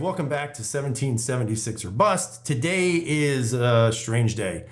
welcome back to 1776 or Bust. Today is a strange day.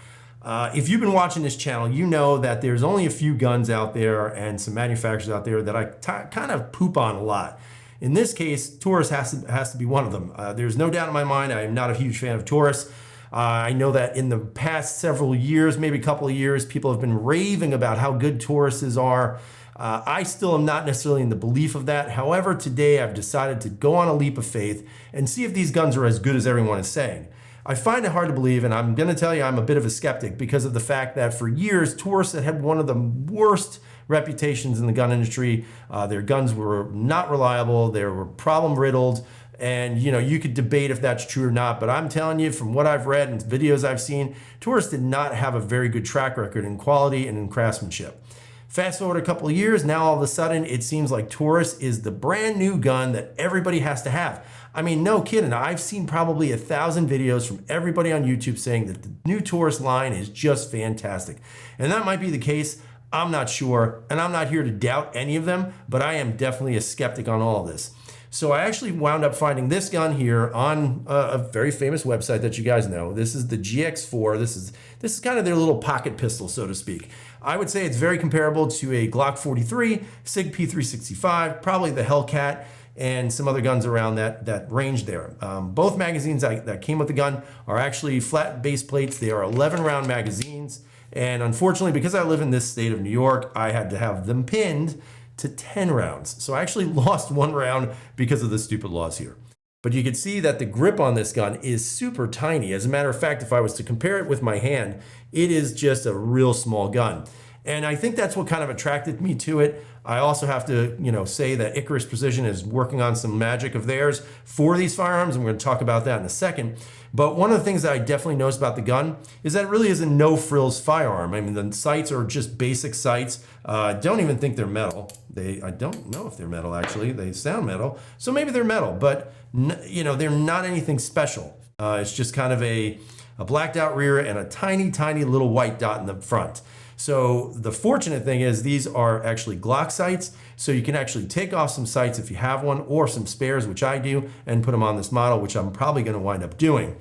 If you've been watching this channel, you know that there's only a few guns out there and some manufacturers out there that I kind of poop on a lot. In this case, Taurus has to be one of them. There's no doubt in my mind I am not a huge fan of Taurus. I know that in the past several years, maybe a couple of years, people have been raving about how good Tauruses are. I still am not necessarily in the belief of that. However, today I've decided to go on a leap of faith and see if these guns are as good as everyone is saying. I find it hard to believe, and I'm going to tell you I'm a bit of a skeptic because of the fact that for years, Taurus had one of the worst reputations in the gun industry. Their guns were not reliable, they were problem riddled, and you could debate if that's true or not, but I'm telling you from what I've read and videos I've seen, Taurus did not have a very good track record in quality and in craftsmanship. Fast forward a couple of years, now all of a sudden it seems like Taurus is the brand new gun that everybody has to have. I mean, no kidding, I've seen probably 1,000 videos from everybody on YouTube saying that the new Taurus line is just fantastic. And that might be the case, I'm not sure, and I'm not here to doubt any of them, but I am definitely a skeptic on all of this. So I actually wound up finding this gun here on a very famous website that you guys know. This is the GX4. This is kind of their little pocket pistol, so to speak. I would say it's very comparable to a Glock 43, SIG P365, probably the Hellcat, and some other guns around that range there. Both magazines that came with the gun are actually flat base plates. They are 11-round magazines. And unfortunately, because I live in this state of New York, I had to have them pinned to 10 rounds. So I actually lost 1 round because of the stupid laws here. But you can see that the grip on this gun is super tiny. As a matter of fact, if I was to compare it with my hand, it is just a real small gun. And I think that's what kind of attracted me to it. I also have to, say that Icarus Precision is working on some magic of theirs for these firearms, and we're going to talk about that in a second. But one of the things that I definitely noticed about the gun is that it really is a no-frills firearm. I mean, the sights are just basic sights. I don't even think they're metal. I don't know if they're metal, actually. They sound metal, so maybe they're metal, but they're not anything special. It's just kind of a blacked out rear and a tiny, tiny little white dot in the front. So the fortunate thing is these are actually Glock sights, so you can actually take off some sights if you have one, or some spares, which I do, and put them on this model, which I'm probably going to wind up doing.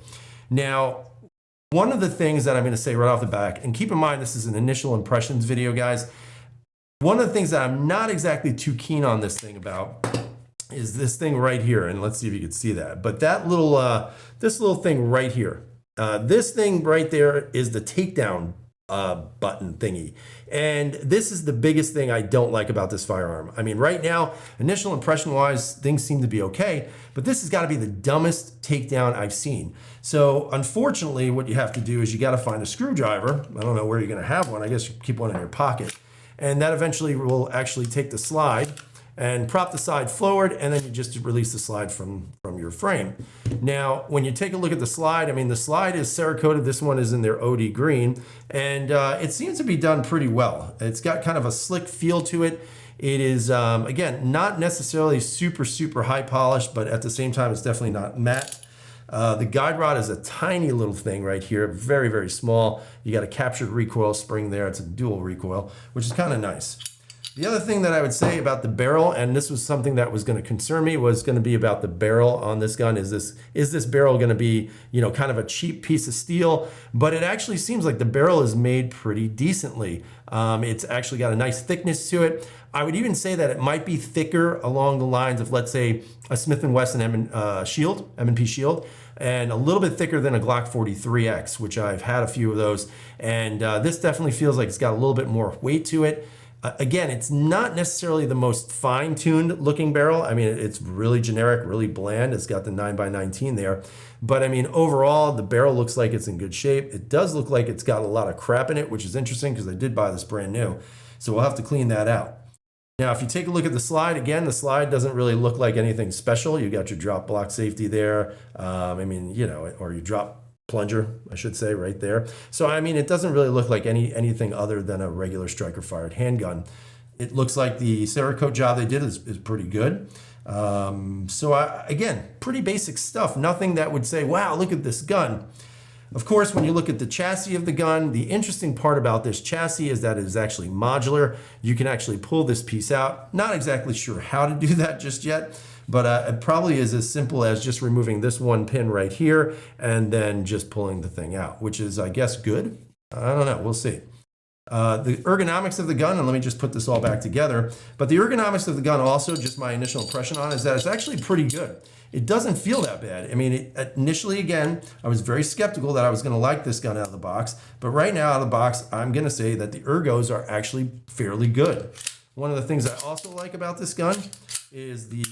Now, one of the things that I'm going to say right off the back, and keep in mind this is an initial impressions video, guys, one of the things that I'm not exactly too keen on this thing about is this thing right here, and let's see if you can see that. But that little, this little thing right here, this thing right there is the takedown button thingy. And this is the biggest thing I don't like about this firearm. I mean, right now, initial impression wise, things seem to be okay, but this has got to be the dumbest takedown I've seen. So unfortunately, what you have to do is you got to find a screwdriver. I don't know where you're going to have one. I guess you keep one in your pocket. And that eventually will actually take the slide and prop the side forward, and then you just release the slide from your frame. Now, when you take a look at the slide, I mean, the slide is Cerakoted. This one is in their OD green, and it seems to be done pretty well. It's got kind of a slick feel to it. It is, again, not necessarily super, super high polished, but at the same time, it's definitely not matte. The guide rod is a tiny little thing right here, very, very small. You got a captured recoil spring there. It's a dual recoil, which is kind of nice. The other thing that I would say about the barrel, and this was something that was going to concern me, was going to be about the barrel on this gun. Is this barrel going to be, kind of a cheap piece of steel? But it actually seems like the barrel is made pretty decently. It's actually got a nice thickness to it. I would even say that it might be thicker along the lines of, let's say, a Smith & Wesson M&P Shield, and a little bit thicker than a Glock 43X, which I've had a few of those. And this definitely feels like it's got a little bit more weight to it. Again, it's not necessarily the most fine-tuned looking barrel. I mean, it's really generic, really bland. It's got the 9x19 there. But I mean, overall, the barrel looks like it's in good shape. It does look like it's got a lot of crap in it, which is interesting because I did buy this brand new. So we'll have to clean that out. Now, if you take a look at the slide, again, the slide doesn't really look like anything special. You got your drop block safety there. I mean, or your drop plunger, I should say, right there. So, I mean, it doesn't really look like anything other than a regular striker-fired handgun. It looks like the Cerakote job they did is pretty good. Again, pretty basic stuff. Nothing that would say, wow, look at this gun. Of course, when you look at the chassis of the gun, the interesting part about this chassis is that it is actually modular. You can actually pull this piece out. Not exactly sure how to do that just yet, but it probably is as simple as just removing this one pin right here and then just pulling the thing out, which is, I guess, good. I don't know. We'll see. The ergonomics of the gun, and let me just put this all back together, but the ergonomics of the gun also, just my initial impression on it, is that it's actually pretty good. It doesn't feel that bad. I mean, initially, again, I was very skeptical that I was going to like this gun out of the box, but right now out of the box, I'm going to say that the ergos are actually fairly good. One of the things I also like about this gun is the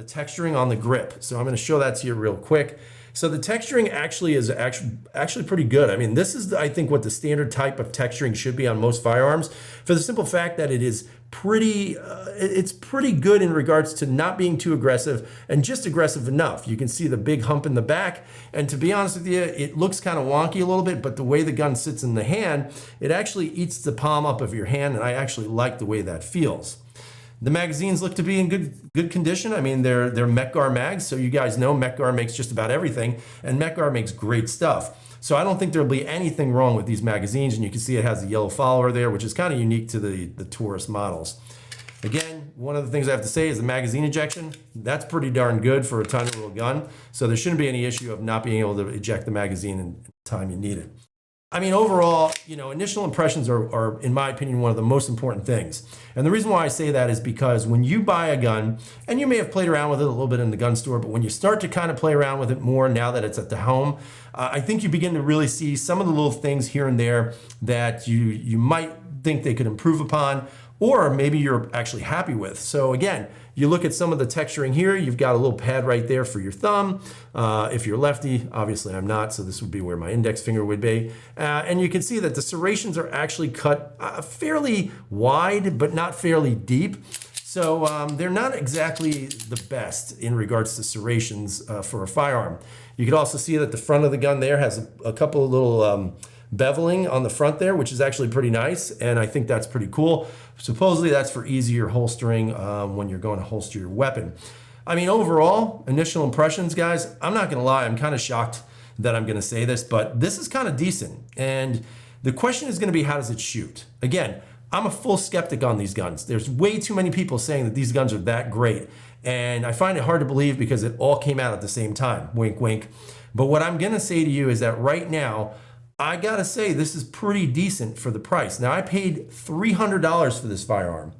texturing on the grip. So I'm going to show that to you real quick. So the texturing actually is actually pretty good. I mean, this is, I think, what the standard type of texturing should be on most firearms, for the simple fact that it is pretty, it's pretty good in regards to not being too aggressive and just aggressive enough. You can see the big hump in the back, and to be honest with you, it looks kind of wonky a little bit, but the way the gun sits in the hand, it actually eats the palm up of your hand, and I actually like the way that feels. The magazines look to be in good condition. I mean, they're Mekgar mags, so you guys know Mekgar makes just about everything, and Mekgar makes great stuff. So I don't think there'll be anything wrong with these magazines, and you can see it has a yellow follower there, which is kind of unique to the Taurus models. Again, one of the things I have to say is the magazine ejection. That's pretty darn good for a tiny little gun, so there shouldn't be any issue of not being able to eject the magazine in the time you need it. I mean, overall, you know, initial impressions are, in my opinion, one of the most important things. And the reason why I say that is because when you buy a gun, and you may have played around with it a little bit in the gun store, but when you start to kind of play around with it more now that it's at the home, I think you begin to really see some of the little things here and there that you might think they could improve upon, or maybe you're actually happy with. So again, you look at some of the texturing here, you've got a little pad right there for your thumb. If you're lefty, obviously I'm not, so this would be where my index finger would be. And you can see that the serrations are actually cut fairly wide, but not fairly deep. So they're not exactly the best in regards to serrations for a firearm. You can also see that the front of the gun there has a couple of little beveling on the front there, which is actually pretty nice, and I think that's pretty cool. Supposedly that's for easier holstering when you're going to holster your weapon. I mean, overall, initial impressions, guys, I'm not gonna lie, I'm kind of shocked that I'm gonna say this, but this is kind of decent. And the question is gonna be, how does it shoot? Again, I'm a full skeptic on these guns. There's way too many people saying that these guns are that great. And I find it hard to believe because it all came out at the same time, wink, wink. But what I'm gonna say to you is that right now, I gotta say, this is pretty decent for the price. Now, I paid $300 for this firearm.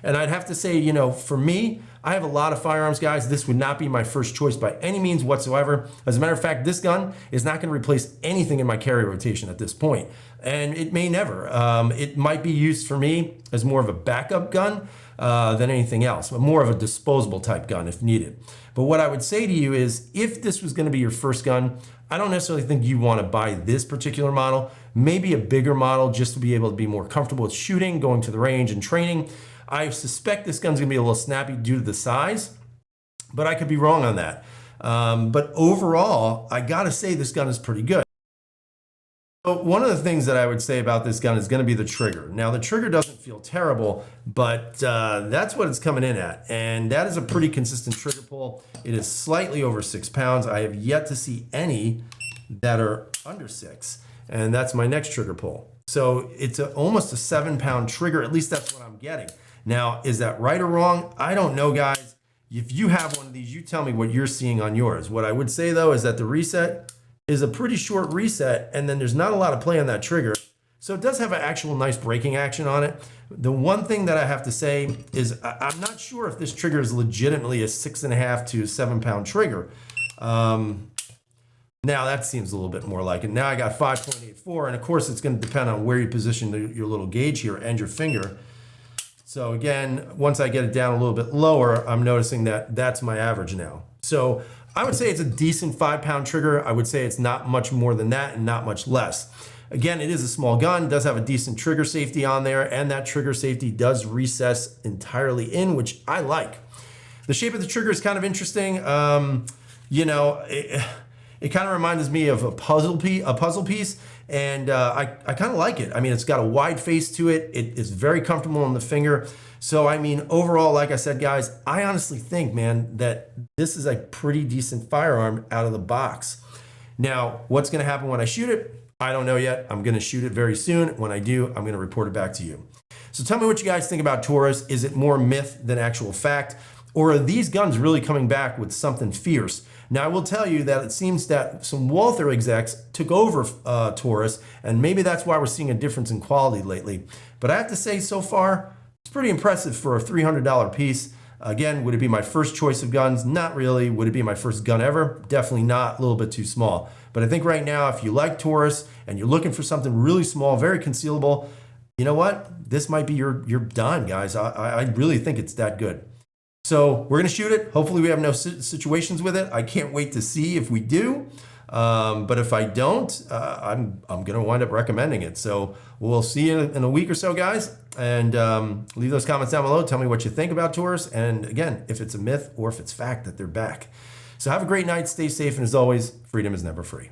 And I'd have to say, you know, for me, I have a lot of firearms, guys. This would not be my first choice by any means whatsoever. As a matter of fact, this gun is not gonna replace anything in my carry rotation at this point. And it may never. It might be used for me as more of a backup gun than anything else, but more of a disposable type gun if needed. But what I would say to you is, if this was gonna be your first gun, I don't necessarily think you want to buy this particular model, maybe a bigger model just to be able to be more comfortable with shooting, going to the range and training. I suspect this gun's gonna be a little snappy due to the size, but I could be wrong on that. But overall, I gotta say this gun is pretty good. So one of the things that I would say about this gun is gonna be the trigger. Now the trigger doesn't feel terrible, but that's what it's coming in at. And that is a pretty consistent trigger pull. It is slightly over 6 pounds. I have yet to see any that are under 6. And that's my next trigger pull. So it's almost a 7-pound trigger, at least that's what I'm getting. Now, is that right or wrong? I don't know, guys. If you have one of these, you tell me what you're seeing on yours. What I would say though is that the reset is a pretty short reset, and then there's not a lot of play on that trigger. So it does have an actual nice braking action on it. The one thing that I have to say is I'm not sure if this trigger is legitimately a 6.5 to 7 pound trigger. Now that seems a little bit more like it. Now I got 5.84, and of course it's gonna depend on where you position your little gauge here and your finger. So again, once I get it down a little bit lower, I'm noticing that that's my average now. So I would say it's a decent 5-pound trigger. I would say it's not much more than that and not much less. Again, it is a small gun, does have a decent trigger safety on there, and that trigger safety does recess entirely in, which I like. The shape of the trigger is kind of interesting. You know, it kind of reminds me of a puzzle piece, and I kind of like it. I mean, it's got a wide face to it. It is very comfortable on the finger. So, I mean, overall, like I said, guys, I honestly think, man, that this is a pretty decent firearm out of the box. Now, what's going to happen when I shoot it? I don't know yet. I'm going to shoot it very soon. When I do, I'm going to report it back to you. So tell me what you guys think about Taurus. Is it more myth than actual fact? Or are these guns really coming back with something fierce? Now, I will tell you that it seems that some Walther execs took over Taurus, and maybe that's why we're seeing a difference in quality lately. But I have to say, so far, it's pretty impressive for a $300 piece. Again, would it be my first choice of guns? Not really. Would it be my first gun ever? Definitely not. A little bit too small. But I think right now, if you like Taurus and you're looking for something really small, very concealable, you know what? This might be your dime, guys. I really think it's that good. So we're going to shoot it. Hopefully we have no situations with it. I can't wait to see if we do. But if I don't, I'm going to wind up recommending it. So we'll see you in a week or so, guys. And leave those comments down below. Tell me what you think about Taurus. And again, if it's a myth or if it's fact that they're back. So have a great night. Stay safe. And as always, freedom is never free.